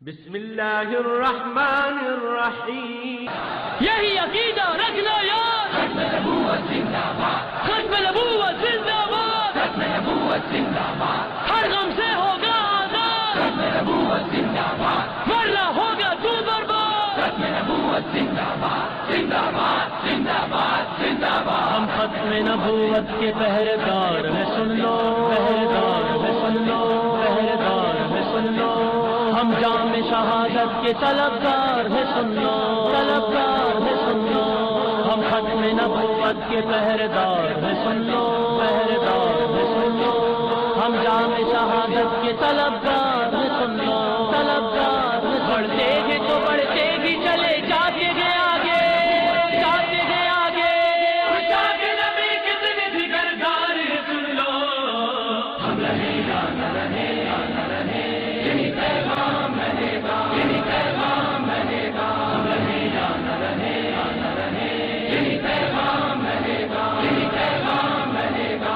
بسم اللہ الرحمن الرحیم. یہی عقیدہ رکھنا یار. ختم نبوت زندہ باد. ختم نبوت زندہ باد. ختم نبوت زندہ باد. ہر غم سے ہوگا آزاد. ختم نبوت زندہ باد. ورنہ ہوگا تو برباد. ختم نبوت زندہ باد. زندہ باد زندہ باد زندہ باد. ہم ختم نبوت کے پہرےدار ہیں سن لو. پہرےدار ہیں سن لو. پہرےدار ہیں سن لو. ہم جام شہادت کے طلبگار ہیں سن لو. طلبگار ہیں سن لو. ہم ختم نبوت کے پہرےدار ہیں سن لو. پہرےدار ہیں سن لو. ہم جام شہادت کے طلبگار ہیں سن لو. طلبگار ہیں. بڑھتے گے تو بڑھتے ہی چلے جاتے گے آگے. جاتے گے آگے. جاتے نبی کتنے بھی گردار ہیں سن لو. ہم رہے یا نہ رہے یا نہ رہے یہی پیغام رہے گا. یہی پیغام رہے گا. ہم رہے یا نہ رہے یا نہ رہے یہی پیغام رہے گا. یہی پیغام رہے گا.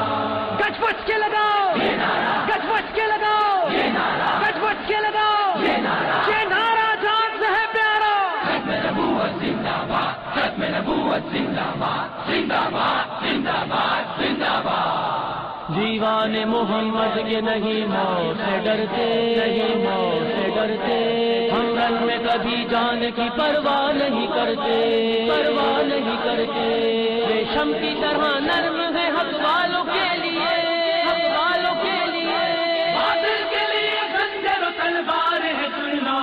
گچ بچ کے لگاؤ. یہ نعرہ. گچ بچ کے لگاؤ. یہ نعرہ. گچ بچ کے لگاؤ. یہ نعرہ. یہ نعرہ جان سے ہے پیارا. ختم نبوت زندہ باد. ختم نبوت زندہ باد. زندہ باد زندہ باد زندہ باد. دیوان محمد کے نہیں موت سے ڈرتے. نہیں موت سے ڈرتے. ہم رن میں کبھی جان کی پرواہ نہیں کرتے. پرواہ نہیں کرتے. ریشم کی طرح نرم ہے حق والوں کے لیے. حق والوں کے لیے. باطل کے لیے خنجر و تلوار ہے سن لو.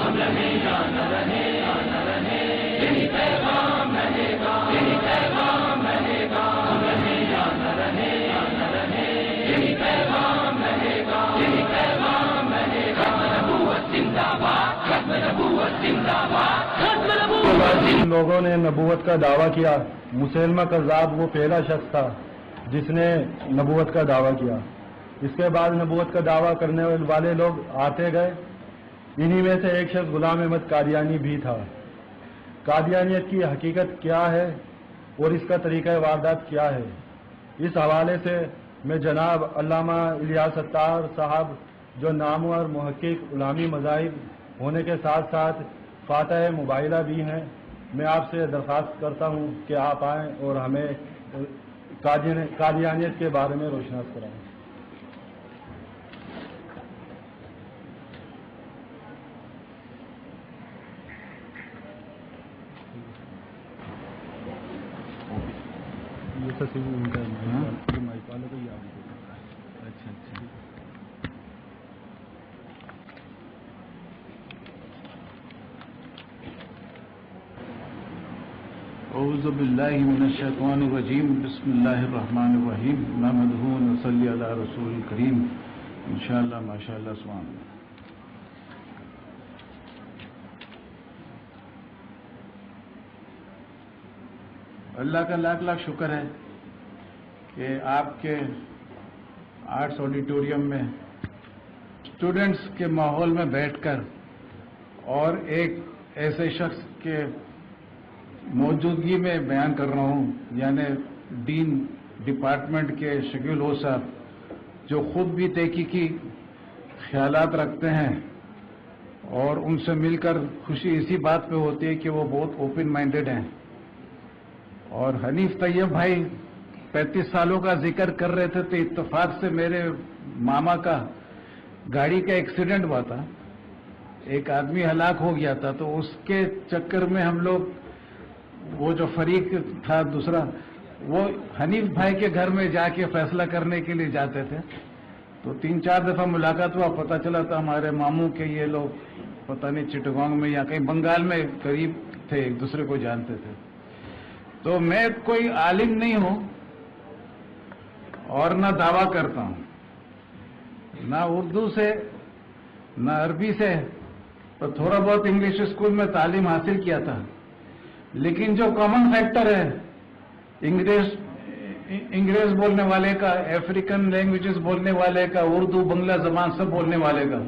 ہم رہے یا نہ رہے یا نہ رہے یہی پیغام رہے گا. یہی پیغام رہے گا. ہم رہے یا نہ رہے یا نہ رہے یہی پیغام رہے گا. یہی پیغام رہے گا. ختم نبوت زندہ باد. ختم نبوت زندہ باد. ختم نبوت. جن لوگوں نے نبوت کا دعویٰ کیا، مسیلمہ کذاب وہ پہلا شخص تھا جس نے نبوت کا دعویٰ کیا. اس کے بعد نبوت کا دعویٰ کرنے والے لوگ آتے گئے. انہی میں سے ایک شخص غلام احمد قادیانی بھی تھا. قادیانیت کی حقیقت کیا ہے اور اس کا طریقہ واردات کیا ہے، اس حوالے سے میں جناب علامہ الیاس اتار صاحب جو نامور محقق علمی مذاہب ہونے کے ساتھ ساتھ فاتح مباحلہ بھی ہیں، میں آپ سے درخواست کرتا ہوں کہ آپ آئیں اور ہمیں قادیانیت کے بارے میں روشناس کرائیں. اعوذ باللہ من الشیطان الرجیم. بسم اللہ الرحمن الرحیم. نحمدہ و نصلی علی رسول الکریم. انشاءاللہ ماشاءاللہ سبحان اللہ. اللہ کا لاکھ لاکھ شکر ہے کہ آپ کے آرٹس آڈیٹوریم میں اسٹوڈنٹس کے ماحول میں بیٹھ کر اور ایک ایسے شخص کے موجودگی میں بیان کر رہا ہوں، یعنی ڈین ڈپارٹمنٹ کے شکیل ہو صاحب، جو خود بھی تحقیقی خیالات رکھتے ہیں، اور ان سے مل کر خوشی اسی بات پہ ہوتی ہے کہ وہ بہت اوپن مائنڈیڈ ہیں. اور حنیف طیب بھائی 35 سالوں کا ذکر کر رہے تھے تو اتفاق سے میرے ماما کا گاڑی کا ایکسیڈنٹ ہوا تھا، ایک آدمی ہلاک ہو گیا تھا، تو اس کے چکر میں ہم لوگ وہ جو فریق تھا دوسرا وہ حنیف بھائی کے گھر میں جا کے فیصلہ کرنے کے لیے جاتے تھے. تو 3-4 دفعہ ملاقات ہوا، پتہ چلا تھا ہمارے ماموں کے یہ لوگ پتہ نہیں چٹگانگ میں یا کہیں بنگال میں قریب تھے، ایک دوسرے کو جانتے تھے. تو میں کوئی عالم نہیں ہوں اور نہ دعویٰ کرتا ہوں، نہ اردو سے نہ عربی سے، تو تھوڑا بہت انگلش اسکول میں تعلیم حاصل کیا تھا. لیکن جو کامن فیکٹر ہے انگریز بولنے والے کا، افریقن لینگویجز بولنے والے کا، اردو بنگلہ زبان سب بولنے والے کا،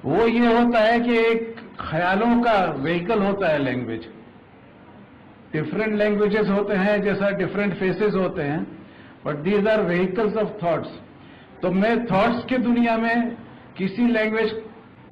وہ یہ ہوتا ہے کہ ایک خیالوں کا وہیکل ہوتا ہے لینگویج. ڈفرینٹ لینگویجز ہوتے ہیں جیسا ڈفرینٹ فیسز ہوتے ہیں، but these are vehicles of thoughts. تو میں تھاٹس کی دنیا میں کسی لینگویج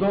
2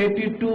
82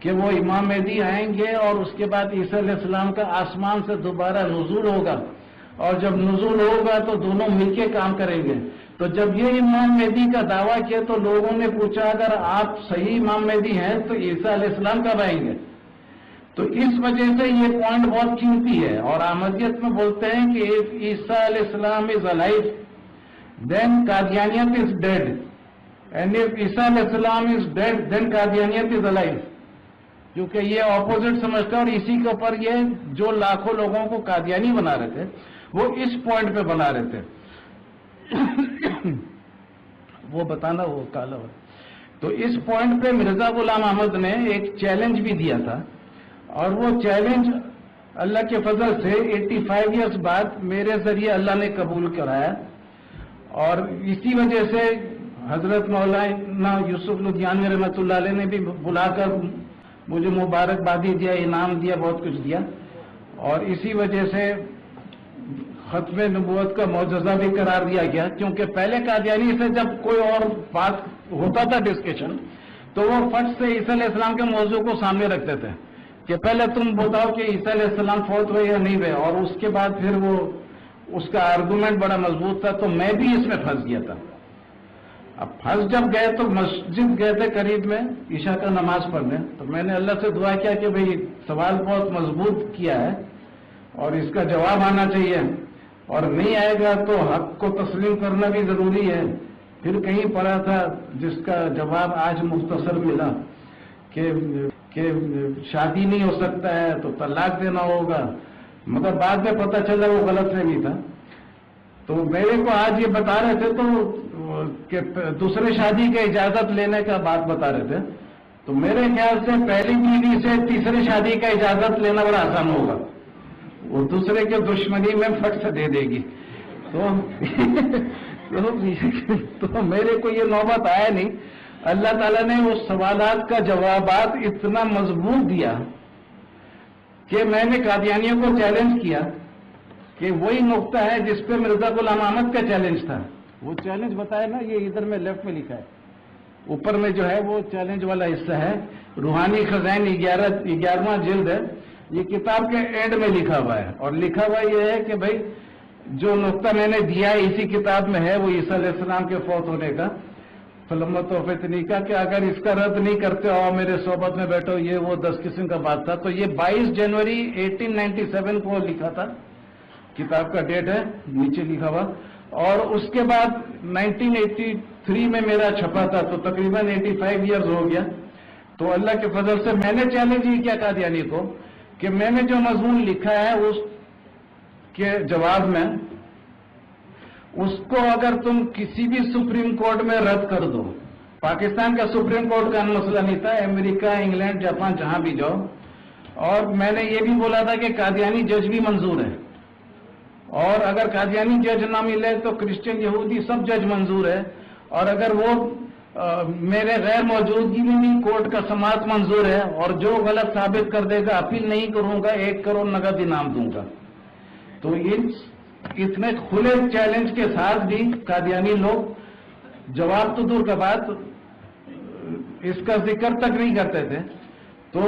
کہ وہ امام مہدی آئیں گے اور اس کے بعد عیسیٰ علیہ السلام کا آسمان سے دوبارہ نزول ہوگا، اور جب نزول ہوگا تو دونوں مل کے کام کریں گے۔ تو جب یہ امام مہدی کا دعویٰ کیا تو لوگوں نے پوچھا اگر آپ صحیح امام مہدی ہیں تو عیسیٰ علیہ السلام کب آئیں گے؟ تو اس وجہ سے یہ پوائنٹ بہت قیمتی ہے، اور احمدیت میں بولتے ہیں کہ if عیسیٰ علیہ السلام is alive then قادیانیت is dead and if عیسیٰ علیہ السلام is dead then قادیانیت is alive، کیونکہ یہ اپوزٹ سمجھتا ہے، اور اسی کے اوپر یہ جو لاکھوں لوگوں کو قادیانی بنا رہے تھے وہ اس پوائنٹ پہ بنا رہے تھے۔ وہ بتانا وہ کالا ہو۔ تو اس پوائنٹ پہ مرزا غلام احمد نے ایک چیلنج بھی دیا تھا، اور وہ چیلنج اللہ کے فضل سے 85 ایئرس بعد میرے ذریعے اللہ نے قبول کرایا، اور اسی وجہ سے حضرت مولانا یوسف لدھیانوی رحمۃ اللہ علیہ نے بھی بلا کر مجھے مبارکبادی دیا، انعام دیا، بہت کچھ دیا، اور اسی وجہ سے ختم نبوت کا معجزہ بھی قرار دیا گیا، کیونکہ پہلے قادیانی سے جب کوئی اور بات ہوتا تھا ڈسکشن تو وہ فٹ سے عیسیٰ علیہ السلام کے موضوع کو سامنے رکھتے تھے کہ پہلے تم بتاؤ کہ عیسیٰ علیہ السلام فوت ہوئے یا نہیں ہوئے، اور اس کے بعد پھر وہ اس کا آرگومنٹ بڑا مضبوط تھا، تو میں بھی اس میں پھنس گیا تھا۔ اب پھنس جب گئے تو مسجد گئے تھے قریب میں عشاء کا نماز پڑھنے، تو میں نے اللہ سے دعا کیا کہ بھئی سوال بہت مضبوط کیا ہے اور اس کا جواب آنا چاہیے، اور نہیں آئے گا تو حق کو تسلیم کرنا بھی ضروری ہے۔ پھر کہیں پڑھا تھا جس کا جواب آج مختصر ملا کہ شادی نہیں ہو سکتا ہے تو طلاق دینا ہوگا، مگر بعد میں پتہ چلا وہ غلط فہمی تھا۔ تو میرے کو آج یہ بتا رہے تھے تو کہ دوسرے شادی کی اجازت لینے کا بات بتا رہے تھے، تو میرے خیال سے پہلی بیوی سے تیسری شادی کا اجازت لینا بڑا آسان ہوگا، وہ دوسرے کے دشمنی میں فٹ سے دے دے گی۔ تو میرے کو یہ نوبت آیا نہیں۔ اللہ تعالیٰ نے اس سوالات کا جوابات اتنا مضبوط دیا کہ میں نے قادیانیوں کو چیلنج کیا کہ وہی نقطہ ہے جس پہ مرزا غلام احمد کا چیلنج تھا۔ وہ چیلنج بتایا نا، یہ ادھر میں لیفٹ میں لکھا ہے، اوپر میں جو ہے وہ چیلنج والا حصہ ہے، روحانی خزائن 11واں جلد ہے، یہ کتاب کے اینڈ میں لکھا ہوا ہے، اور لکھا ہوا یہ ہے کہ بھائی جو نقطہ میں نے دیا ہے اسی کتاب میں ہے، وہ عیسیٰ علیہ السلام کے فوت ہونے کا فلمت و فتنی کا، کہ اگر اس کا رد نہیں کرتے اور میرے صحبت میں بیٹھو، یہ وہ 10 قسم کا بات تھا۔ تو یہ 22 جنوری 1897 کو لکھا تھا، کتاب کا ڈیٹ ہے نیچے لکھا ہوا، اور اس کے بعد 1983 میں میرا چھپا تھا، تو تقریباً 85 ایئرز ہو گیا۔ تو اللہ کے فضل سے میں نے چیلنج یہ کیا قادیانی کو کہ میں نے جو مضمون لکھا ہے اس کے جواب میں، اس کو اگر تم کسی بھی سپریم کورٹ میں رد کر دو، پاکستان کا سپریم کورٹ کا مسئلہ نہیں تھا، امریکہ، انگلینڈ، جاپان جہاں بھی جاؤ، اور میں نے یہ بھی بولا تھا کہ قادیانی جج بھی منظور ہے، اور اگر قادیانی جج نہ ملے تو کرسچن، یہودی سب جج منظور ہے، اور اگر وہ میرے غیر موجودگی میں بھی کورٹ کا سماعت منظور ہے، اور جو غلط ثابت کر دے گا اپیل نہیں کروں گا، 1 کروڑ نقد انعام دوں گا۔ تو اتنے کھلے چیلنج کے ساتھ بھی قادیانی لوگ جواب تو دور کا بات اس کا ذکر تک نہیں کرتے تھے۔ تو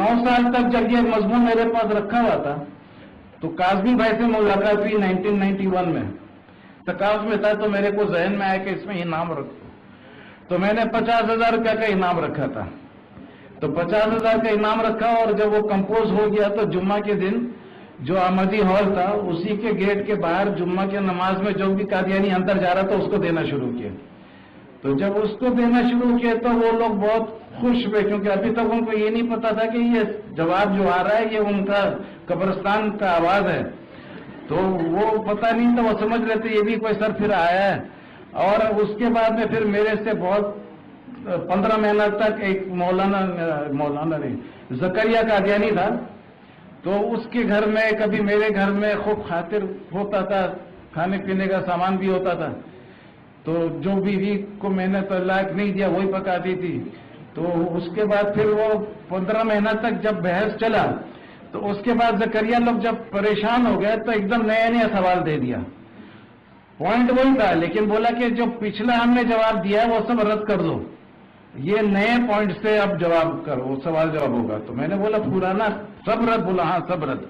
9 سال تک جب یہ مضمون میرے پاس رکھا ہوا تھا تو کاظمی بھائی سے ملاقات ہوئی 1991 میں، تقاض میں تھا، تو میرے کو ذہن میں آیا کہ اس میں انعام رکھو، تو میں نے 50,000 روپیہ کا انعام رکھا تھا، تو 50,000 کا انعام رکھا، اور جب وہ کمپوز ہو گیا تو جمعہ کے دن جو احمدی ہال تھا اسی کے گیٹ کے باہر جمعہ کے نماز میں جو بھی قادیانی اندر جا رہا تھا اس کو دینا شروع کیا۔ تو جب اس کو دینا شروع کیا تو وہ لوگ بہت خوش ہوئے، کیونکہ ابھی تک ان کو یہ نہیں پتا تھا کہ یہ جواب جو آ رہا ہے یہ ان کا قبرستان کا آواز ہے، تو وہ پتہ نہیں تھا، وہ سمجھ رہے تھے یہ بھی کوئی سر پھر آیا ہے۔ اور اس کے بعد میں پھر میرے سے بہت 15 مہینہ تک ایک مولانا نہیں زکریا قادیانی تھا، تو اس کے گھر میں کبھی میرے گھر میں خوب خاطر ہوتا تھا، کھانے پینے کا سامان بھی ہوتا تھا، تو جو بیوی کو میں نے طلاق نہیں دیا وہی پکاتی تھی۔ تو اس کے بعد پھر وہ 15 مہینہ تک جب بحث چلا تو اس کے بعد زکریا لوگ جب پریشان ہو گئے تو ایک دم نیا سوال دے دیا، پوائنٹ وہی تھا لیکن بولا کہ جو پچھلا ہم نے جواب دیا وہ سب رد کر دو، یہ نئے پوائنٹ سے اب جواب کرو، سوال جواب ہوگا. تو میں نے بولا پرانا سب رد. بولا ہاں سب رد.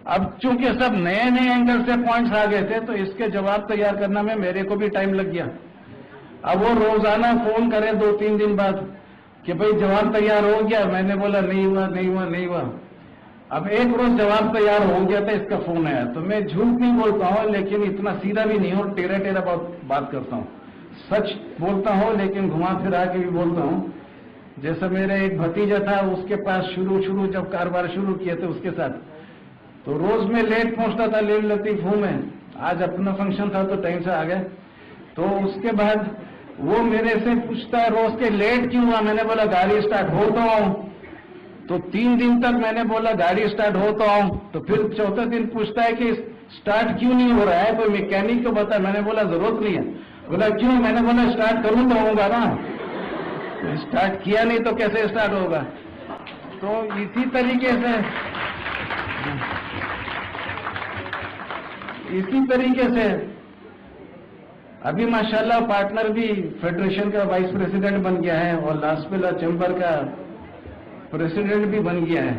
اب چونکہ سب نئے نئے اینگل سے پوائنٹس آ گئے تھے تو اس کے جواب تیار کرنا میں میرے کو بھی ٹائم لگ گیا. اب وہ روزانہ فون کرے 2-3 دن بعد کہ بھئی جواب تیار ہو گیا. میں نے بولا نہیں ہوا. اب ایک روز جواب تیار ہو گیا تھا، اس کا فون آیا. تو میں جھوٹ نہیں بولتا ہوں لیکن اتنا سیدھا بھی نہیں ہوں، ٹیڑھا بات کرتا ہوں. سچ بولتا ہوں لیکن گھما پھرا کے بھی بولتا ہوں. جیسا میرا ایک بھتیجا تھا، اس کے پاس شروع جب کاروبار شروع کیے تھے اس کے ساتھ، تو روز میں لیٹ پہنچتا تھا. لیٹ لطیف ہوں میں. آج اپنا فنکشن تھا تو ٹائم سے آ گئے. تو اس کے بعد وہ میرے سے پوچھتا ہے روز کے لیٹ کیوں ہوا. میں نے بولا گاڑی اسٹارٹ ہو تو آؤں. تو 3 دن تک میں نے بولا گاڑی اسٹارٹ ہو تو آؤں. تو پھر چوتھے دن پوچھتا ہے کہ اسٹارٹ کیوں نہیں ہو رہا ہے، کوئی میکینک کو بتا. میں نے بولا ضرورت نہیں ہے. بولا کیوں؟ میں نے بولا اسٹارٹ کروں تو ہوگا نا. اسٹارٹ کیا نہیں تو کیسے اسٹارٹ ہوگا. تو اسی طریقے سے ابھی ماشاءاللہ پارٹنر بھی فیڈریشن کا وائس پریزیڈنٹ بن گیا ہے اور لاسپیلا چیمبر کا پریزیڈنٹ بھی بن گیا ہے.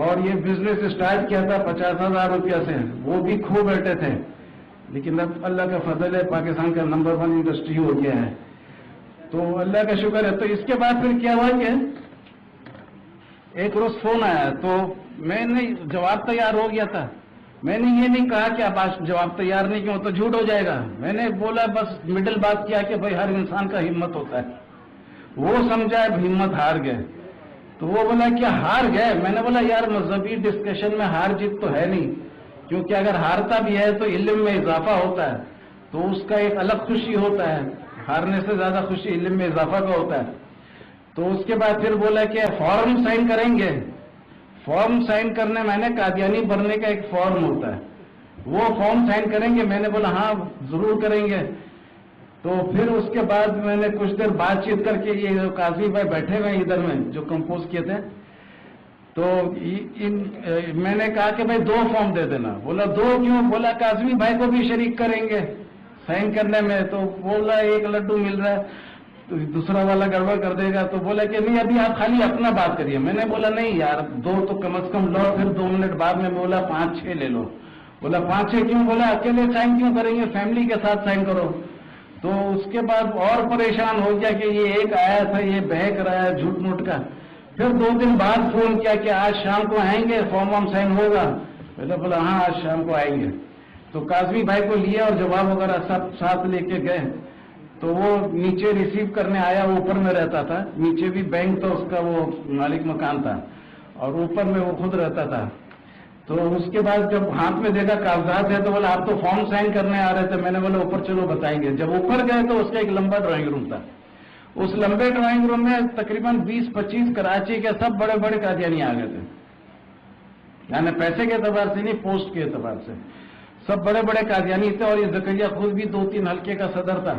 اور یہ بزنس اسٹارٹ کیا تھا 50,000 روپیہ سے، وہ بھی کھو بیٹھے تھے. لیکن اب اللہ کا فضل ہے، پاکستان کا نمبر 1 انڈسٹری ہو گیا ہے. تو اللہ کا شکر ہے. تو اس کے بعد پھر کیا ہوا کہ ایک روز فون آیا تو میں نے جواب تیار ہو گیا تھا. میں نے یہ نہیں کہا کہ اب آج جواب تیار نہیں کیوں تو جھوٹ ہو جائے گا. میں نے بولا بس مڈل بات کیا کہ بھائی ہر انسان کا ہمت ہوتا ہے. وہ سمجھا ہمت ہار گئے. تو وہ بولا کیا ہار گئے؟ میں نے بولا یار مذہبی ڈسکشن میں ہار جیت تو ہے نہیں، کیونکہ اگر ہارتا بھی ہے تو علم میں اضافہ ہوتا ہے، تو اس کا ایک الگ خوشی ہوتا ہے. ہارنے سے زیادہ خوشی علم میں اضافہ کا ہوتا ہے. تو اس کے بعد پھر بولا کہ فارم سائن کریں گے. فارم سائن کرنے میں نے قادیانی بننے کا ایک فارم ہوتا ہے، وہ فارم سائن کریں گے. میں نے بولا ہاں ضرور کریں گے. تو پھر اس کے بعد میں نے کچھ دیر بات چیت کر کے، یہ قاضی بھائی بیٹھے ہوئے ادھر میں جو کمپوز کیے تھے، تو میں نے کہا کہ بھائی 2 فارم دے دینا. بولا 2 کیوں؟ بولا قاضی بھائی کو بھی شریک کریں گے سائن کرنے میں. تو بولا ایک لڈو مل رہا ہے تو دوسرا والا گڑبڑ کر دے گا. تو بولا کہ نہیں ابھی آپ خالی اپنا بات کریے. میں نے بولا نہیں یار 2 تو کم از کم لو. پھر 2 منٹ بعد میں بولا 5-6 لے لو. بولا 5-6 کیوں؟ بولا اکیلے سائن کیوں کریں گے، فیملی کے ساتھ سائن کرو. تو اس کے بعد اور پریشان ہو گیا کہ یہ ایک آیا تھا یہ بہک رہا ہے جھوٹ موٹ کا. پھر 2 دن بعد فون کیا کہ آج شام کو آئیں گے، فارم وام سائن ہوگا. پہلے بولا ہاں آج شام کو آئیں گے. تو قاضی بھائی کو لیا اور جواب وغیرہ سب ساتھ لے کے گئے. تو وہ نیچے ریسیو کرنے آیا، وہ اوپر میں رہتا تھا. نیچے بھی بینک تو اس کا وہ مالک مکان تھا اور اوپر میں وہ خود رہتا تھا. تو اس کے بعد جب ہاتھ میں دیکھا کاغذات ہے تو بولا آپ تو فارم سائن کرنے آ رہے تھے. میں نے بولا اوپر چلو بتائیں گے. جب اوپر گئے تو اس کا ایک لمبا ڈرائنگ روم تھا. اس لمبے ڈرائنگ روم میں تقریباً 20-25 کراچی کے سب بڑے بڑے قادیانی آ گئے تھے. یعنی پیسے کے اعتبار سے نہیں، پوسٹ کے اعتبار سے سب بڑے بڑے قادیانی تھے. اور یہ زکریا خود بھی 2-3 حلقے کا صدر تھا.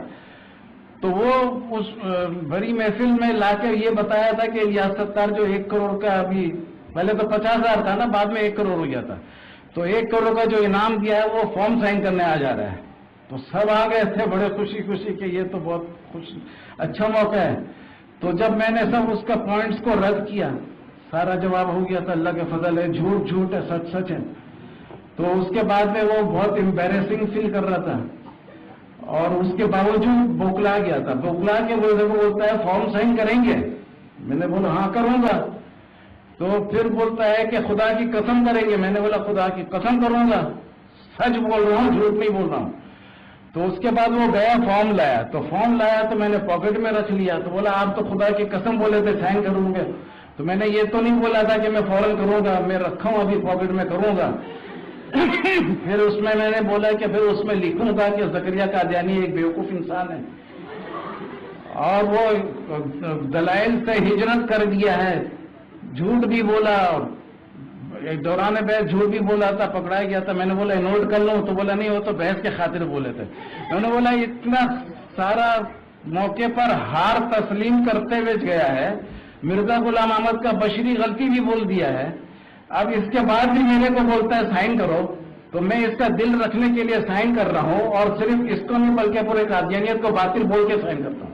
تو وہ اس بڑی محفل میں لا کے یہ بتایا تھا کہ ریاض ستار جو 1 کروڑ کا، ابھی پہلے تو 50,000 تھا نا، بعد میں 1 کروڑ ہو گیا تھا. تو 1 کروڑ کا جو انعام دیا ہے وہ فارم سائن کرنے آ جا رہا ہے. تو سب آ گئے تھے بڑے خوشی کہ یہ تو بہت اچھا موقع ہے. تو جب میں نے سب اس کا پوائنٹس کو رد کیا، سارا جواب ہو گیا تھا. اللہ کے فضل ہے، جھوٹ جھوٹ ہے، سچ سچ ہے. تو اس کے بعد میں وہ بہت امبیرسنگ فیل کر رہا تھا اور اس کے باوجود بوکلا گیا تھا. بوکلا کے وہ بولتا ہے فارم سائن کریں گے. میں نے بولا ہاں کروں گا. تو پھر بولتا ہے کہ خدا کی قسم کریں گے. میں نے بولا خدا کی قسم کروں گا، سچ بول رہا ہوں، جھوٹ نہیں بول رہا ہوں. تو اس کے بعد وہ گیا فارم لایا. تو فارم لایا تو میں نے پاکٹ میں رکھ لیا. تو بولا آپ تو خدا کی قسم بولے تھے سائن کروں گے. تو میں نے یہ تو نہیں بولا تھا کہ میں فوراً کروں گا، میں رکھا ہوں ابھی پاکٹ میں کروں گا. پھر اس میں نے بولا کہ پھر اس میں لکھوں گا کہ زکریا قادیانی ایک بیوقوف انسان ہے اور وہ دلائل سے ہجرت کر دیا ہے. جھوٹ بھی بولا اور ایک دوران بحث جھوٹ بھی بولا تھا، پکڑایا گیا تھا. میں نے بولا نوٹ کر لوں. تو بولا نہیں، وہ تو بحث کے خاطر بولے تھے. میں نے بولا اتنا سارا موقع پر ہار تسلیم کرتے ہوئے گیا ہے. مرزا غلام احمد کا بشری غلطی بھی بول دیا ہے. اب اس کے بعد بھی میرے کو بولتا ہے سائن کرو. تو میں اس کا دل رکھنے کے لیے سائن کر رہا ہوں اور صرف اس کو نہیں بلکہ پورے قادیانیت کو باطل بول کے سائن کرتا ہوں.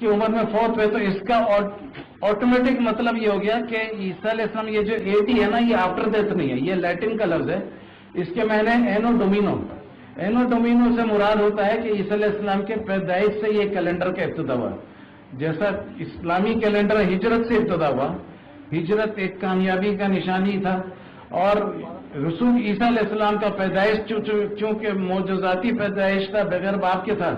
کی عمر میں فوت ہوئے، تو اس کا آٹومیٹک مطلب یہ ہو گیا کہ عیسیٰ علیہ السلام، یہ جو 80 ہے نا، یہ آفٹر ڈیتھ نہیں ہے، یہ لیٹن کا لفظ ہے، اس کے معنی اینو ڈومینو۔ اینو ڈومینو سے مراد ہوتا ہے کہ عیسیٰ علیہ السلام کے پیدائش سے یہ کیلنڈر کا ابتدا ہوا، جیسا اسلامی کیلنڈر ہجرت سے ابتدا ہوا، ہجرت ایک کامیابی کا نشانی تھا، اور رسول عیسیٰ علیہ السلام کا پیدائش چونکہ معجزاتی پیدائش تھا، بغیر باپ کے تھا،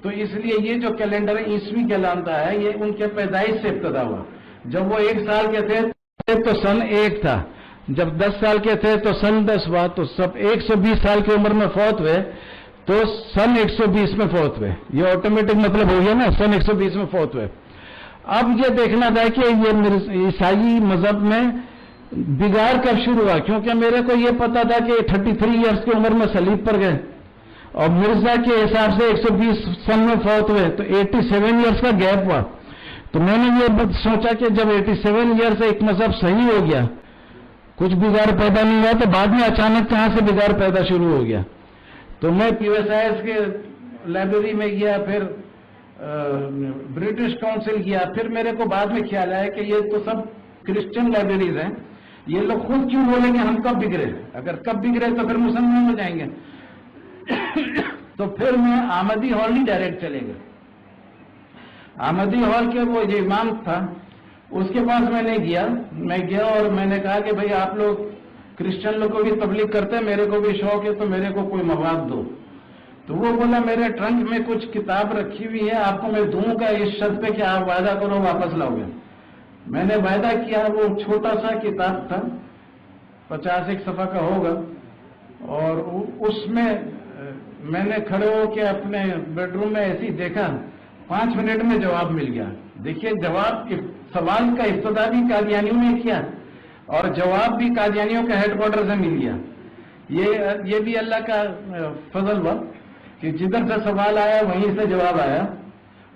تو اس لیے یہ جو کیلنڈر عیسوی کہلاتا ہے، یہ ان کے پیدائش سے ابتدا ہوا۔ جب وہ 1 سال کے تھے تو سن 1 تھا، جب 10 سال کے تھے تو سن 10 ہوا، تو سب 120 سال کی عمر میں فوت ہوئے تو سن 120 میں فوت ہوئے، یہ آٹومیٹک مطلب ہو گیا نا، سن 120 میں فوت ہوئے۔ اب یہ دیکھنا تھا کہ یہ عیسائی مذہب میں بگاڑ کب شروع ہوا، کیونکہ میرے کو یہ پتا تھا کہ 33 ایئرس کی عمر میں صلیب پر گئے، اور مرزا کے حساب سے 120 سن میں فوت ہوئے، تو 87 ایئرس کا گیپ ہوا۔ تو میں نے یہ سوچا کہ جب 87 ایئر سے ایک مذہب صحیح ہو گیا، کچھ بگاڑ پیدا نہیں ہوا، تو بعد میں اچانک کہاں سے بگاڑ پیدا شروع ہو گیا۔ تو میں USIS کے لائبریری میں گیا، پھر برٹش کاؤنسل گیا، پھر میرے کو بعد میں خیال آیا کہ یہ تو سب کرسچن لائبریریز ہیں، یہ لوگ خود کیوں بولیں گے ہم کب بگڑے، اگر کب بگڑے تو پھر مسلمان ہو جائیں گے۔ تو پھر میں آمدی ہال ہی ڈائریکٹ چلے گئے۔ آمدی ہال کے وہ جو امام تھا اس کے پاس میں گیا اور میں نے کہا کہ بھئی آپ لوگ کرسچن لوگ کو بھی تبلیغ کرتے ہیں، میرے کو بھی شوق ہے، تو میرے کو کوئی مواد دو۔ تو وہ بولا میرے ٹرنک میں کچھ کتاب رکھی ہوئی ہے، آپ کو میں دوں گا اس شرط پہ کہ آپ وعدہ کرو واپس لاؤ گے۔ میں نے وعدہ کیا، وہ چھوٹا سا کتاب تھا، 50 صفحہ کا ہوگا، اور اس میں نے کھڑے ہو کے اپنے بیڈ روم میں ایسی دیکھا، 5 منٹ میں جواب مل گیا۔ دیکھیے جواب، سوال کا ابتدا بھی قادیانیوں نے کیا اور جواب بھی قادیانیوں کے ہیڈ کوارٹر سے مل گیا۔ یہ بھی اللہ کا فضل ہوا کہ جدھر سے سوال آیا وہیں سے جواب آیا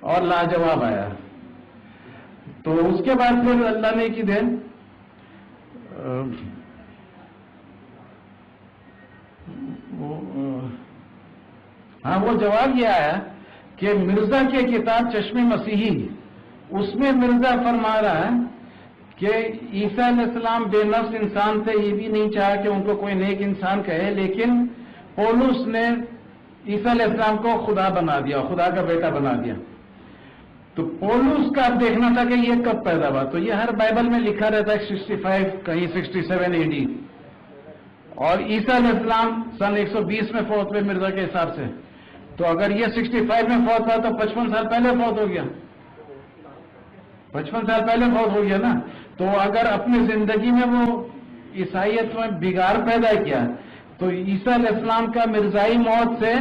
اور لاجواب آیا۔ تو اس کے بعد پھر اللہ نے کی دین وہ جواب یہ آیا کہ مرزا کی کتاب چشم مسیحی، اس میں مرزا فرما رہا ہے کہ عیسیٰ علیہ السلام بے نفس انسان تھے، یہ بھی نہیں چاہا کہ ان کو کوئی نیک انسان کہے، لیکن پولس نے عیسیٰ علیہ السلام کو خدا بنا دیا، خدا کا بیٹا بنا دیا۔ تو پولس کا اب دیکھنا تھا کہ یہ کب پیدا ہوا، تو یہ ہر بائبل میں لکھا رہتا ہے 65 کہیں 67 AD، اور عیسیٰ علیہ السلام سن 120 میں فوت ہوئے مرزا کے حساب سے۔ تو اگر یہ 65 میں فوت ہوا تو 55 سال پہلے فوت ہو گیا، 55 سال پہلے فوت ہو گیا نا۔ تو اگر اپنی زندگی میں وہ عیسائیت میں بگاڑ پیدا کیا، تو عیسیٰ علیہ السلام کا مرزائی موت سے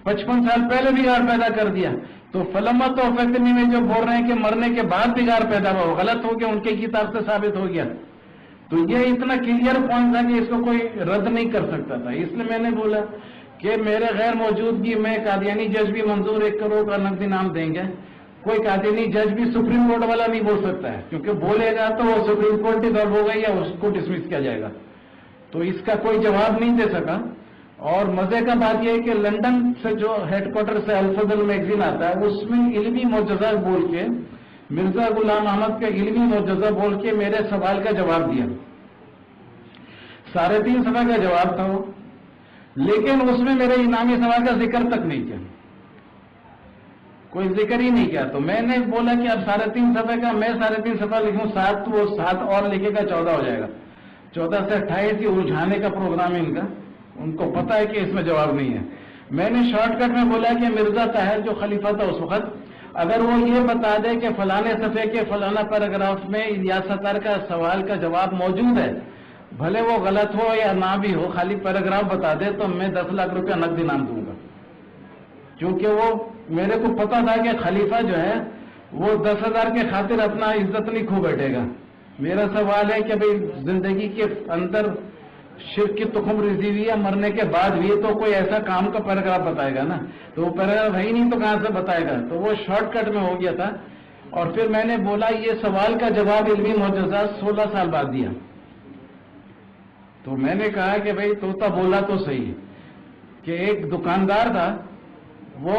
55 سال پہلے بگاڑ پیدا کر دیا، تو فلما تو فکرنی میں جو بول رہے ہیں کہ مرنے کے بعد بگاڑ پیدا ہوا، غلط ہو گیا، ان کی کتاب سے ثابت ہو گیا۔ تو یہ اتنا کلیئر پوائنٹ تھا کہ اس کو کوئی رد نہیں کر سکتا تھا۔ اس لیے میں نے بولا کہ میرے غیر موجودگی میں قادیانی جج بھی منظور 1 کروڑ کا نقد انعام دیں گے، کوئی قادیانی جج بھی سپریم کورٹ والا نہیں بول سکتا ہے، کیونکہ بولے گا تو وہ سپریم کورٹ ڈیزالو ہو گئی یا اس کو ڈسمس کیا جائے گا، تو اس کا کوئی جواب نہیں دے سکا۔ اور مزے کا بات یہ ہے کہ لندن سے جو ہیڈ کوارٹر سے الفضل میگزین آتا ہے، اس میں علمی معجزہ بول کے مرزا غلام احمد کا علمی معجزہ بول کے میرے سوال کا جواب دیا، 3.5 صفحہ کا جواب تھا وہ، لیکن اس میں میرے انعامی سوال کا ذکر تک نہیں کیا، کوئی ذکر ہی نہیں کیا۔ تو میں نے بولا کہ اب 3.5 صفحے کا میں 3.5 صفحہ لکھوں، 7 وہ 7 اور لکھے گا، 14 ہو جائے گا، 14 سے 28 ہی الجھانے کا پروگرام ہے ان کا، ان کو پتا ہے کہ اس میں جواب نہیں ہے۔ میں نے شارٹ کٹ میں بولا کہ مرزا طاہر جو خلیفہ تھا اس وقت، اگر وہ یہ بتا دے کہ فلانے صفحے کے فلانا پیراگراف میں الیاس ستار کا سوال کا جواب موجود ہے، بھلے وہ غلط ہو یا نہ بھی ہو، خالی پیراگراف بتا دے تو میں 10 لاکھ روپیہ نقد انعام دوں گا، کیونکہ وہ میرے کو پتا تھا کہ خلیفہ جو ہے وہ 10,000 کے خاطر اپنا عزت نہیں کھو بیٹھے گا۔ میرا سوال ہے کہ بھئی زندگی کے اندر شرک کی تخم ریزی ہوئی ہے، مرنے کے بعد بھی تو کوئی ایسا کام کا پیراگراف بتائے گا نا، تو وہ پیراگراف ہے ہی نہیں تو کہاں سے بتائے گا، تو وہ شارٹ کٹ میں ہو گیا تھا۔ اور پھر میں نے بولا یہ سوال کا جواب علمی معجزہ 16 سال بعد دیا۔ تو میں نے کہا کہ بھئی طوطا بولا تو صحیح کہ ایک دکاندار تھا، وہ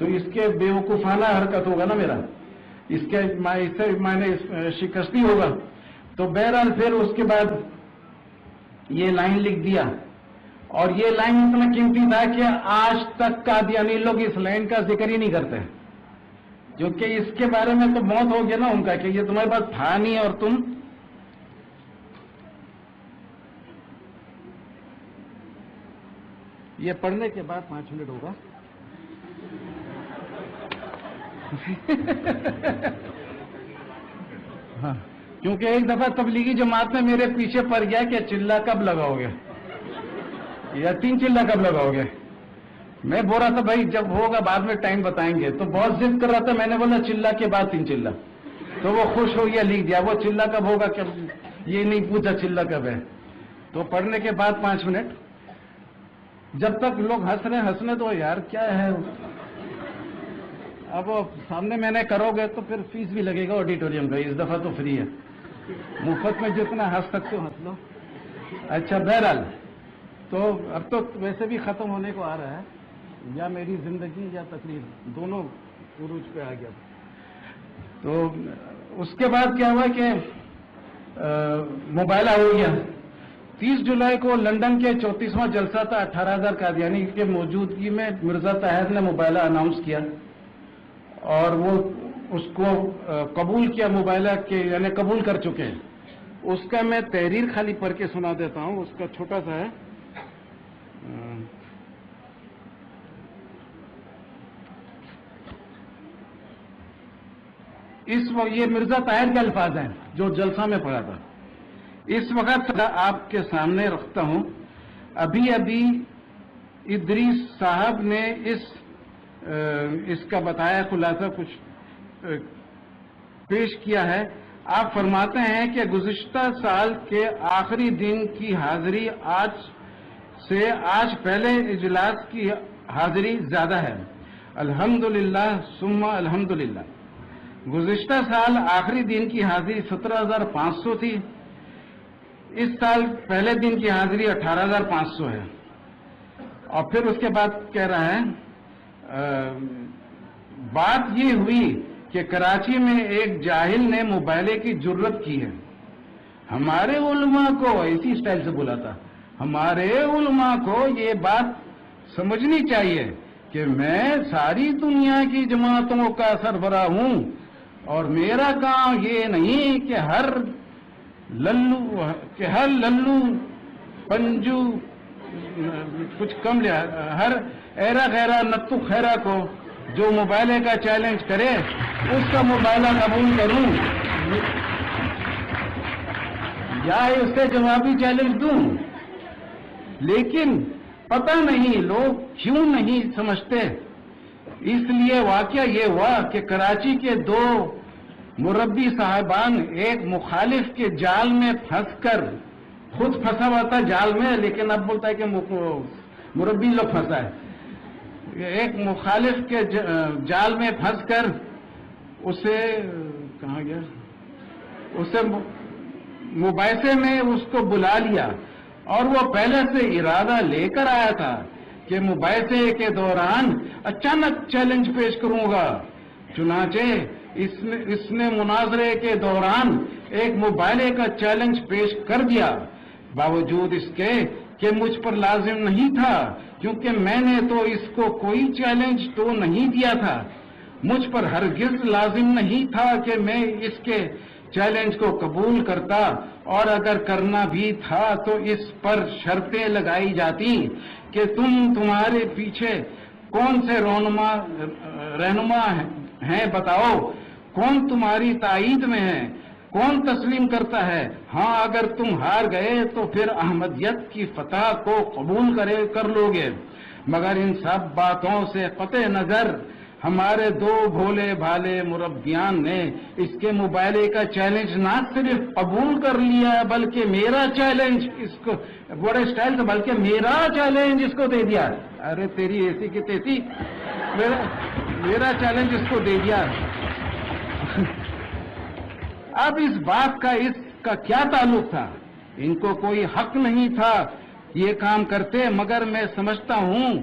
تو اس کے بیوقوفانہ حرکت ہوگا نا میرا، اس سے میں نے شکستی ہوگا. تو بہرحال پھر اس کے بعد یہ لائن لکھ دیا، اور یہ لائن اتنا قیمتی تھا کہ آج تک قادیانی لوگ اس لائن کا ذکر ہی نہیں کرتے، کیونکہ اس کے بارے میں تو موت ہو گیا نا ان کا کہ یہ تمہارے پاس تھا نہیں اور تم. یہ پڑھنے کے بعد 5 منٹ ہوگا. ہاں، کیونکہ ایک دفعہ تبلیغی جماعت میں میرے پیچھے پڑ گیا کہ چلہ کب لگاؤ گے یا 3 چلہ کب لگاؤ گے. میں بول رہا تھا بھائی جب ہوگا بعد میں ٹائم بتائیں گے، تو بہت ضد کر رہا تھا. میں نے بولا چلہ کے بعد 3 چلہ، تو وہ خوش ہو گیا، لکھ دیا. وہ چلہ کب ہوگا کہ یہ نہیں پوچھا چلہ کب ہے. تو پڑھنے کے بعد 5 منٹ، جب تک لوگ ہنسنے تو یار کیا ہے. اب وہ سامنے میں نے کرو گے تو پھر فیس بھی لگے گا آڈیٹوریم کا. اس دفعہ تو فری ہے، مفت میں جتنا ہنس سکتے ہو ہنس لو. اچھا بہرحال تو اب تو ویسے بھی ختم ہونے کو آ رہا ہے، یا میری زندگی یا تقریر دونوں عروج پہ آ گیا. تو اس کے بعد کیا ہوا کہ مباہلہ ہو گیا. 30 جولائی کو لندن کے 34واں جلسہ تھا. 18,000 قادیانی کے موجودگی میں مرزا طاہر نے مباہلہ اناؤنس کیا، اور وہ اس کو قبول کیا مباہلہ کے، یعنی قبول کر چکے ہیں. اس کا میں تحریر خالی پڑھ کے سنا دیتا ہوں، اس کا چھوٹا سا ہے. اس وقت یہ مرزا طاہر کے الفاظ ہیں جو جلسہ میں پڑھا تھا. اس وقت آپ کے سامنے رکھتا ہوں. ابھی ادریس صاحب نے اس کا بتایا خلاصہ کچھ پیش کیا ہے. آپ فرماتے ہیں کہ گزشتہ سال کے آخری دن کی حاضری آج پہلے اجلاس کی حاضری زیادہ ہے. الحمدللہ ثم الحمدللہ. گزشتہ سال آخری دن کی حاضری 17,500 تھی. اس سال پہلے دن کی حاضری 18,500 ہے. اور پھر اس کے بعد کہہ رہا ہے بات یہ ہوئی کہ کراچی میں ایک جاہل نے مباہلے کی جرت کی ہے. ہمارے علماء کو اسی سٹائل سے بولا تھا. ہمارے علماء کو یہ بات سمجھنی چاہیے کہ میں ساری دنیا کی جماعتوں کا سربراہ ہوں، اور میرا کام یہ نہیں کہ ہر للو پنجو کچھ کم لیا، ہر ایرا غیرہ نتو خیرہ کو جو مباہلے کا چیلنج کرے اس کا مباہلہ قبول کروں یا اس سے جوابی چیلنج دوں. لیکن پتہ نہیں لوگ کیوں نہیں سمجھتے. اس لیے واقعہ یہ ہوا کہ کراچی کے 2 مربی صاحبان ایک مخالف کے جال میں پھنس کر، خود پھنسا ہوا تھا جال میں لیکن اب بولتا ہے کہ مربی لوگ پھنسا ہے. ایک مخالف کے جال میں پھنس کر اسے کہاں گیا، اسے مباحثے میں اس کو بلا لیا، اور وہ پہلے سے ارادہ لے کر آیا تھا کہ مباحثے کے دوران اچانک چیلنج پیش کروں گا. چنانچہ اس نے مناظرے کے دوران ایک مباہلے کا چیلنج پیش کر دیا، باوجود اس کے کہ مجھ پر لازم نہیں تھا، کیونکہ میں نے تو اس کو کوئی چیلنج تو نہیں دیا تھا. مجھ پر ہرگز لازم نہیں تھا کہ میں اس کے چیلنج کو قبول کرتا، اور اگر کرنا بھی تھا تو اس پر شرطیں لگائی جاتی کہ تمہارے پیچھے کون سے رہنما ہیں بتاؤ، کون تمہاری تائید میں ہے، کون تسلیم کرتا ہے. ہاں اگر تم ہار گئے تو پھر احمدیت کی فتح کو قبول کر لو گے. مگر ان سب باتوں سے قطع نظر ہمارے 2 بھولے بھالے مربیان نے اس کے مباہلے کا چیلنج نہ صرف قبول کر لیا بلکہ میرا چیلنج اس کو بڑے سٹائل سے بلکہ میرا چیلنج اس کو دے دیا. ارے تیری ایسی کی تیسی، میرا چیلنج اس کو دے دیا. اب اس بات کا اس کا کیا تعلق تھا؟ ان کو کوئی حق نہیں تھا یہ کام کرتے، مگر میں سمجھتا ہوں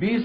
20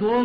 2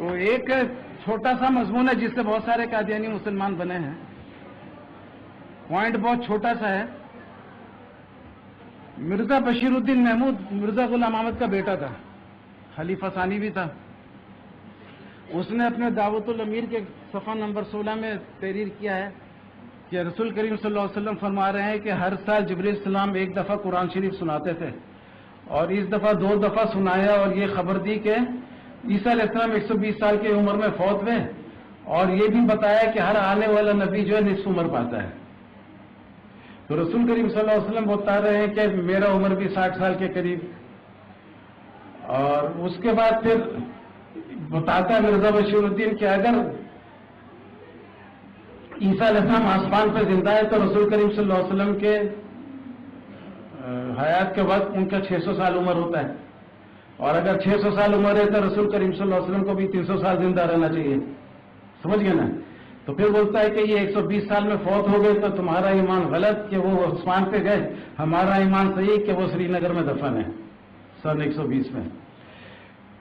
تو ایک چھوٹا سا مضمون ہے جس سے بہت سارے قادیانی مسلمان بنے ہیں. پوائنٹ بہت چھوٹا سا ہے. مرزا بشیر الدین محمود مرزا غلام احمد کا بیٹا تھا, خلیفہ ثانی بھی تھا. اس نے اپنے دعوت الامیر کے صفحہ نمبر 16 میں تحریر کیا ہے کہ رسول کریم صلی اللہ علیہ وسلم فرما رہے ہیں کہ ہر سال جبریل السلام ایک دفعہ قرآن شریف سناتے تھے, اور اس دفعہ 2 دفعہ سنایا, اور یہ خبر دی کہ عیسیٰ علیہ السلام 120 سال کی عمر میں فوت ہوئے, اور یہ بھی بتایا کہ ہر آنے والا نبی جو ہے نصف عمر پاتا ہے. تو رسول کریم صلی اللہ علیہ وسلم بتا رہے ہیں کہ میرا عمر بھی 60 سال کے قریب. اور اس کے بعد پھر بتاتا ہے مرزا بشیر الدین کہ اگر عیسیٰ علیہ السلام آسمان پہ زندہ ہے تو رسول کریم صلی اللہ علیہ وسلم کے حیات کے وقت ان کا 600 سال عمر ہوتا ہے, اور اگر 600 سال عمر ہے تو رسول کریم صلی اللہ علیہ وسلم کو بھی 300 سال زندہ رہنا چاہیے. سمجھ گئے نا؟ تو پھر بولتا ہے کہ یہ 120 سال میں فوت ہو گئے تو تمہارا ایمان غلط کہ وہ آسمان پہ گئے, ہمارا ایمان صحیح کہ وہ سری نگر میں دفن ہے سن 120 میں.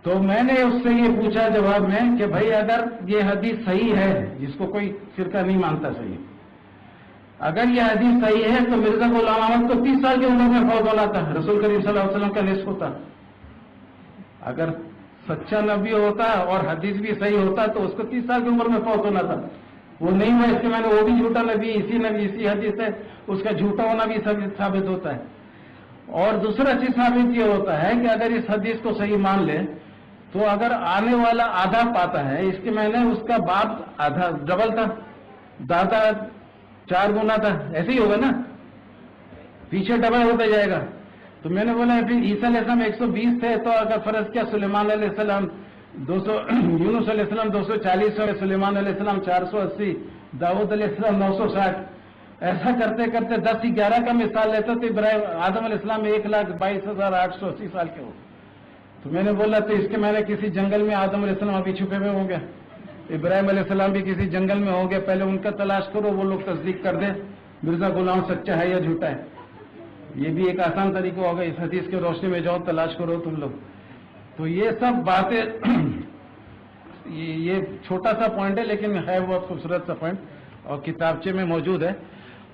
تو میں نے اس سے یہ پوچھا جواب میں کہ بھائی اگر یہ حدیث صحیح ہے, جس کو کوئی فرقہ نہیں مانتا صحیح, اگر یہ حدیث صحیح ہے تو مرزا غلام احمد کو 30 سال کی عمر میں فوت ہونا تھا, رسول کریم صلی اللہ علیہ وسلم کا نصف ہوتا. اگر سچا نبی ہوتا اور حدیث بھی صحیح ہوتا تو اس کو 30 سال کی عمر میں فوت ہونا تھا. وہ نہیں ہوا, اس کے میں نے وہ بھی جھوٹا نبی اسی حدیث ہے, اس کا جھوٹا ہونا بھی ثابت ہوتا ہے. اور دوسرا چیز ثابت یہ ہوتا ہے کہ اگر اس حدیث کو صحیح مان لے تو اگر آنے والا آدھا پاتا ہے, اس کے میں نے اس کا باپ آدھا ڈبل تھا, دادا 4 گنا تھا, ایسے ہی ہوگا نا, پیچھے ڈبل ہوتا جائے گا. تو میں نے بولا پھر عیسیٰ علیہ السلام 120 تھے تو اگر فرض کیا سلیمان علیہ السلام 200, یونس علیہ السلام 240 اور سلیمان علیہ السلام 480, داؤد علیہ السلام 960, ایسا کرتے کرتے 10 ہی 11 کا مثال لیتے تو ابراہیم آدم علیہ السلام 1,22,880 سال کے ہو. تو میں نے بولا تو اس کے میں نے کسی جنگل میں آدم علیہ السلام ابھی چھپے ہوئے ہوں گے, ابراہیم علیہ السلام بھی کسی جنگل میں ہوں گے, پہلے ان کا تلاش کرو, وہ لوگ تصدیق کر دیں مرزا غلام سچا ہے یا جھوٹا ہے. یہ بھی ایک آسان طریقہ ہوگا, اس حدیث کی روشنی میں جاؤ تلاش کرو تم لوگ. تو یہ سب باتیں یہ چھوٹا سا پوائنٹ ہے لیکن ہے بہت خوبصورت سا پوائنٹ, اور کتابچے میں موجود ہے,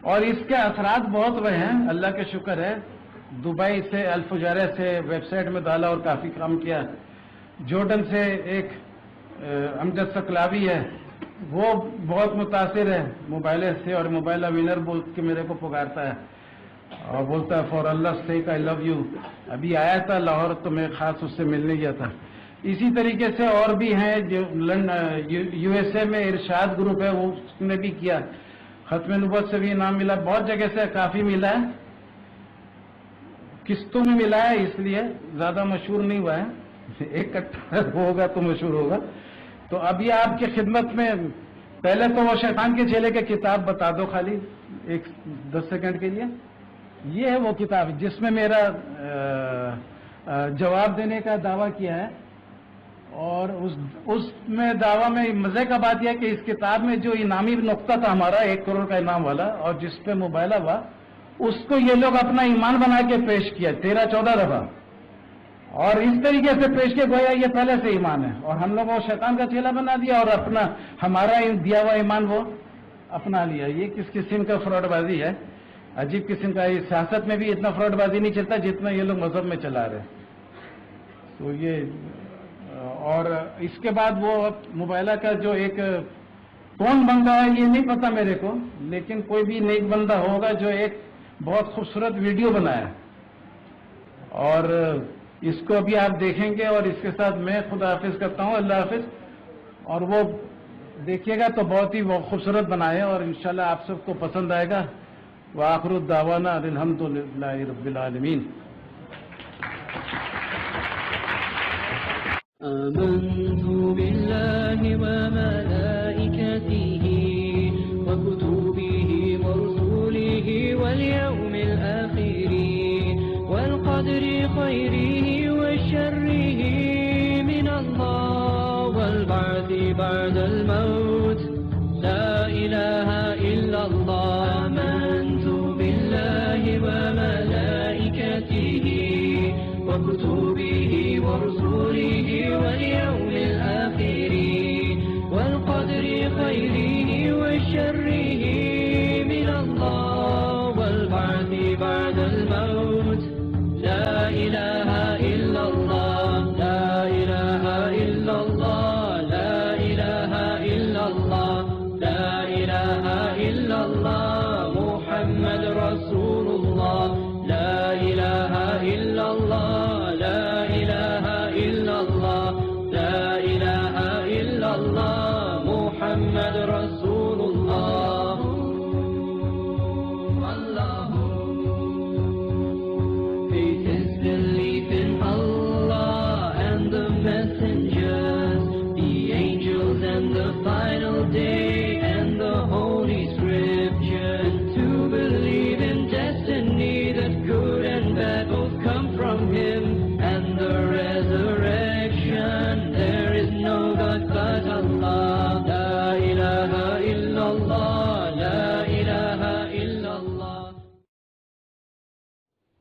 اور اس کے اثرات بہت ہوئے ہیں. اللہ کا شکر ہے, دبئی سے الفجارہ سے ویب سائٹ میں ڈالا اور کافی کام کیا. جارڈن سے ایک امجد سکلاوی ہے, وہ بہت متاثر ہے موبائل سے, اور موبائل ونر بول کے میرے کو پکارتا ہے اور بولتا ہے for Allah seek I love you. ابھی آیا تھا لاہور تو میں خاص اس سے ملنے گیا تھا. اسی طریقے سے اور بھی ہیں جو یو ایس اے میں ارشاد گروپ ہے, وہ اس نے بھی کیا. ختم نبوت سے بھی انعام ملا, بہت جگہ سے کافی ملا ہے, قسطوں میں ملا ہے, اس لیے زیادہ مشہور نہیں ہوا ہے. ایک کٹھا ہوگا تو مشہور ہوگا. تو ابھی آپ کی خدمت میں پہلے تو وہ شیطان کے چیلے کی کتاب بتا دو خالی 10 سیکنڈ کے لیے. یہ ہے وہ کتاب جس میں میرا جواب دینے کا دعویٰ کیا ہے, اور اس میں دعویٰ میں مزے کا بات یہ ہے کہ اس کتاب میں جو انعامی نقطہ تھا ہمارا 1 کروڑ کا انعام والا, اور جس پہ مباہلہ ہوا, اس کو یہ لوگ اپنا ایمان بنا کے پیش کیا 13-14 دفعہ, اور اس طریقے سے پیش کے گویا یہ پہلے سے ایمان ہے, اور ہم لوگوں کو شیطان کا چیلا بنا دیا اور اپنا ہمارا دیا ہوا ایمان وہ اپنا لیا. یہ کس قسم کا فراڈ بازی ہے, عجیب قسم کا. یہ سیاست میں بھی اتنا فراڈ بازی نہیں چلتا جتنا یہ لوگ مذہب میں چلا رہے. تو یہ, اور اس کے بعد وہ موبائلہ کا جو ایک کون بندہ ہے یہ نہیں پتا میرے کو, لیکن کوئی بھی نیک بندہ ہوگا جو ایک بہت خوبصورت ویڈیو بنایا, اور اس کو ابھی آپ دیکھیں گے. اور اس کے ساتھ میں خدا حافظ کرتا ہوں, اللہ حافظ. اور وہ دیکھیے گا تو بہت ہی خوبصورت بنائے, اور انشاءاللہ آپ سب کو پسند آئے گا. وآخر الدعوانا الحمدللہ رب العالمین. آمنت بالله وملائكته وكتبه ورسله واليوم الآخر والقدر خيره وشره من الله والبعث بعد الموت لا إله إلا الله. آمنت بالله وملائكته وكتبه ورسله واليوم الآخر Allah, Muhammad Rasulullah. Faith is belief in Allah and the messengers, the angels and the final day and the holy scriptures. To believe in destiny, that good and bad both come from Him, and the resurrection. There is no God but Allah. La ilaha illallah, la ilaha illallah.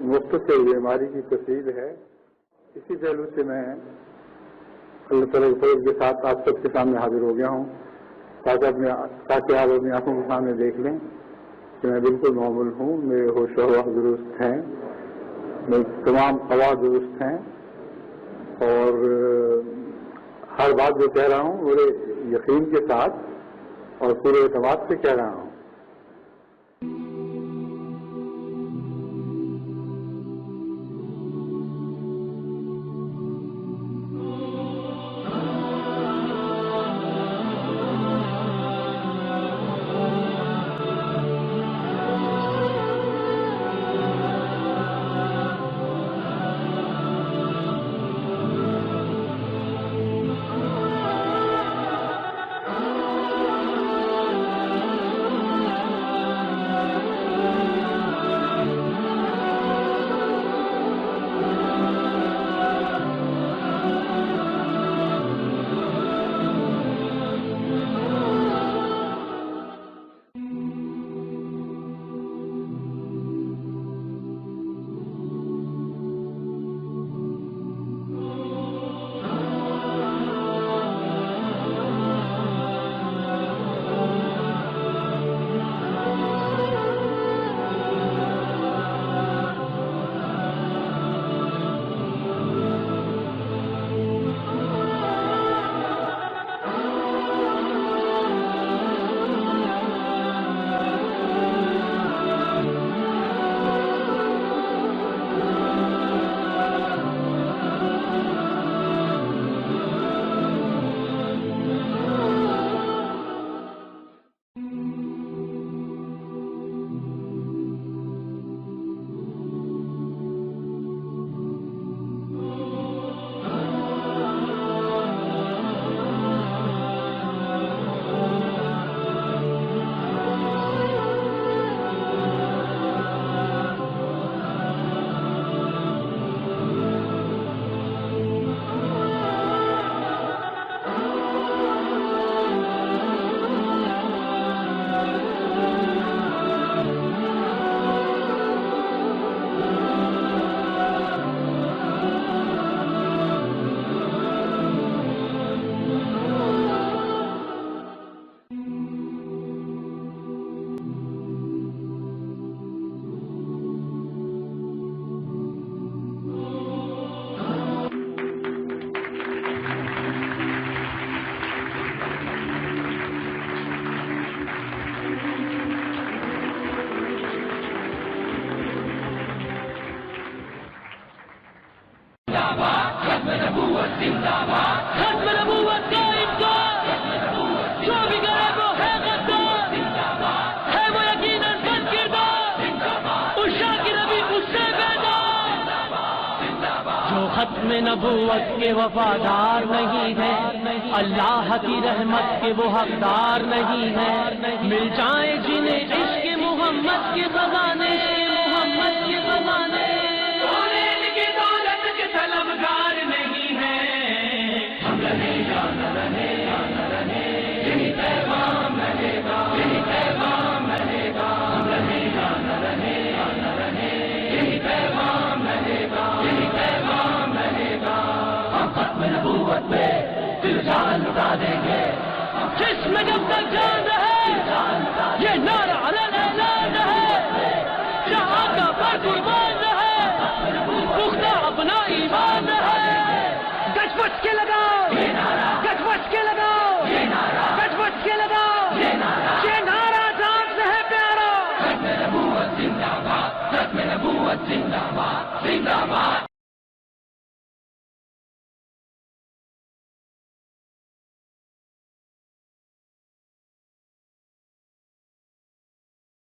مختصر بیماری کی تفصیل ہے. اسی پہلو سے میں اللہ تعالیٰ کے فضل کے ساتھ آپ سب کے سامنے حاضر ہو گیا ہوں تاکہ آپ اپنی آنکھوں کے سامنے دیکھ لیں کہ میں بالکل معمول ہوں. میرے ہوش و حواس درست ہیں, میرے تمام قواعد درست ہیں, اور ہر بات جو کہہ رہا ہوں پورے یقین کے ساتھ اور پورے اعتماد سے کہہ رہا ہوں. ختم نبوت کے وفادار نہیں ہے, اللہ کی رحمت کے وہ حقدار نہیں ہے. مل جائیں جنہیں عشق محمد کے خزانے, محمد کے خزانے. ان کی دولت کے طلبگار نہیں ہے. ہم رہے یا نہ رہے, یہی پیغام رہے گا, یہی پیغام رہے گا. ہم رہے یا نہ رہے, یہی پیغام رہے گا, یہی پیغام رہے گا. ہم ختم نبوت میں دل جان لٹا دیں گے. جس میں جب تک جان رہے یہ نعرہ اعلان ہے, جہاں کا پر قربان ہے, پختہ اپنا ایمان ہے. گچ بچ کے لگاؤ, گچ بچ کے لگاؤ, گچ بچ کے لگاؤ, یہ نعرہ جان سے ہے پیارا. ختم نبوت زندہ باد, ختم نبوت زندہ باد, زندہ باد.